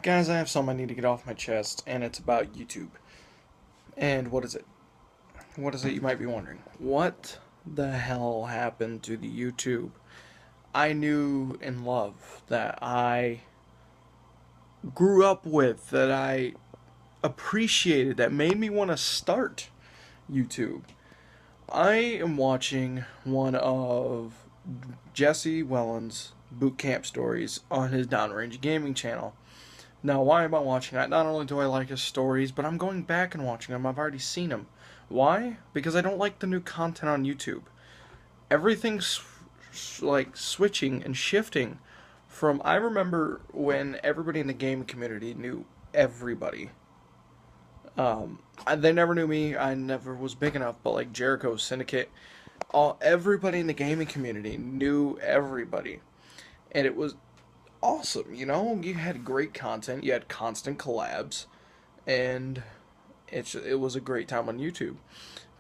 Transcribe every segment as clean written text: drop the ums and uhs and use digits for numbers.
Guys, I have something I need to get off my chest, and it's about YouTube. And what is it? What is it, you might be wondering? What the hell happened to the YouTube I knew and loved, that I grew up with, that I appreciated, that made me want to start YouTube? I am watching one of Jesse Wellens' boot camp stories on his Downrange Gaming channel. Now, why am I watching that? Not only do I like his stories, but I'm going back and watching them. I've already seen them. Why? Because I don't like the new content on YouTube. Everything's like switching and shifting from. I remember when everybody in the gaming community knew everybody. They never knew me. I never was big enough, but like Jericho Syndicate, everybody in the gaming community knew everybody, and it was awesome. You had great content, you had constant collabs, and it was a great time on YouTube.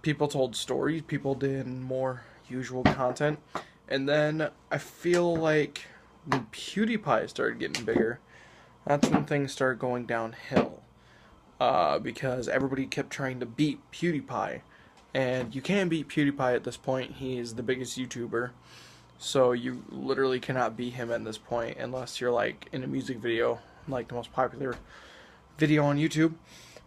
People told stories, people did more usual content, and then I feel like when PewDiePie started getting bigger, that's when things started going downhill. Because everybody kept trying to beat PewDiePie, and you can't beat PewDiePie at this point. He is the biggest YouTuber. So you literally cannot beat him at this point unless you're like in a music video, like the most popular video on YouTube.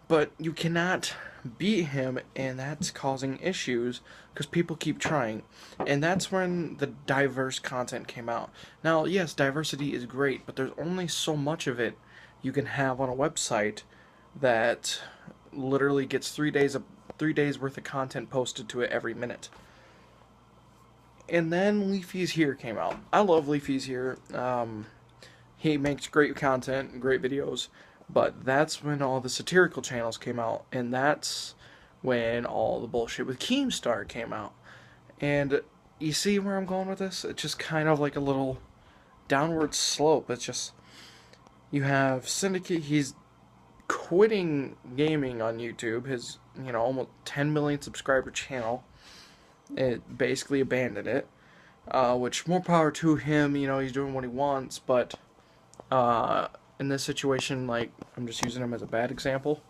But you cannot beat him, and that's causing issues because people keep trying. And that's when the diverse content came out. Now, yes, diversity is great, but there's only so much of it you can have on a website that literally gets 3 days worth of content posted to it every minute. And then Leafy's Here came out. I love Leafy's Here. He makes great content, great videos, but that's when all the satirical channels came out, and that's when all the bullshit with Keemstar came out. And you see where I'm going with this? It's just kind of like a little downward slope. It's just, you have Syndicate, he's quitting gaming on YouTube, his, almost 10 million subscriber channel. It basically abandoned it, which more power to him. He's doing what he wants, but in this situation, like, I'm just using him as a bad example.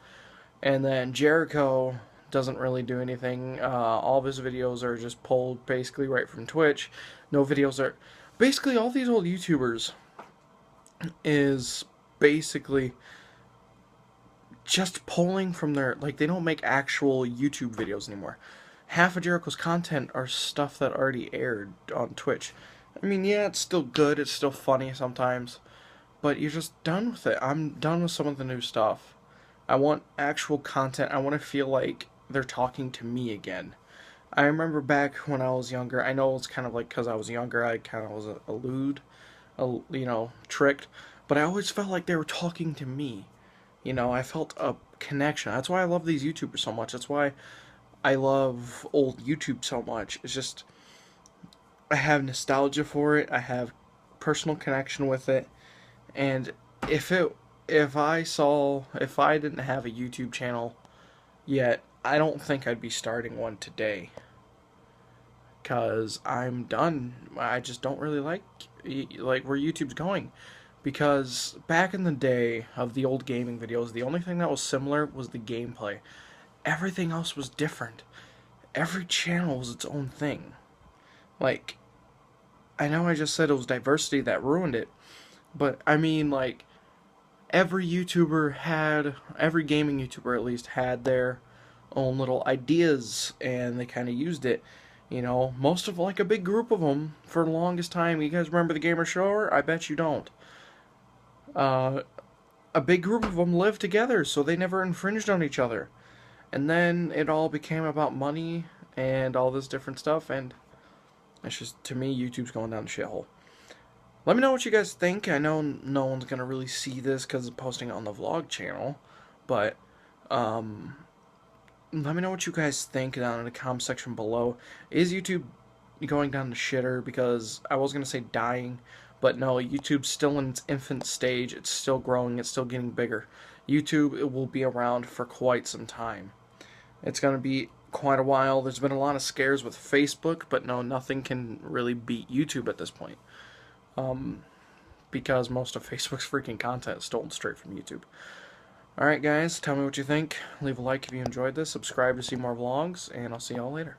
And then Jericho doesn't really do anything. All of his videos are just pulled basically right from Twitch. No videos are basically, all these old YouTubers is basically just pulling from their, like, they don't make actual YouTube videos anymore. Half of Jericho's content are stuff that already aired on Twitch. I mean, yeah, it's still good, it's still funny sometimes, but you're just done with it. I'm done with some of the new stuff. I want actual content. I want to feel like they're talking to me again. I remember back when I was younger, I know it's kind of like because I was younger, I kind of was tricked, but I always felt like they were talking to me. I felt a connection. That's why I love these YouTubers so much. That's why I love old YouTube so much. It's just, I have nostalgia for it. I have personal connection with it. And if I didn't have a YouTube channel yet, I don't think I'd be starting one today. Cause I'm done. I just don't really like where YouTube's going. Because back in the day of the old gaming videos, the only thing that was similar was the gameplay. Everything else was different. Every channel was its own thing. Like, I know I just said it was diversity that ruined it, but I mean, like, every gaming YouTuber at least had their own little ideas, and they kind of used it. Most of, like, a big group of them for the longest time. You guys remember the Gamer Shower? I bet you don't. A big group of them lived together, so they never infringed on each other. And then it all became about money and all this different stuff, and it's just, to me, YouTube's going down the shithole. Let me know what you guys think. I know no one's going to really see this because it's posting on the vlog channel, but let me know what you guys think down in the comment section below. Is YouTube going down the shitter? Because I was going to say dying, but no, YouTube's still in its infant stage. It's still growing. It's still getting bigger. YouTube, it will be around for quite some time. It's going to be quite a while. There's been a lot of scares with Facebook, but no, nothing can really beat YouTube at this point. because most of Facebook's freaking content is stolen straight from YouTube. Alright guys, tell me what you think. Leave a like if you enjoyed this, subscribe to see more vlogs, and I'll see y'all later.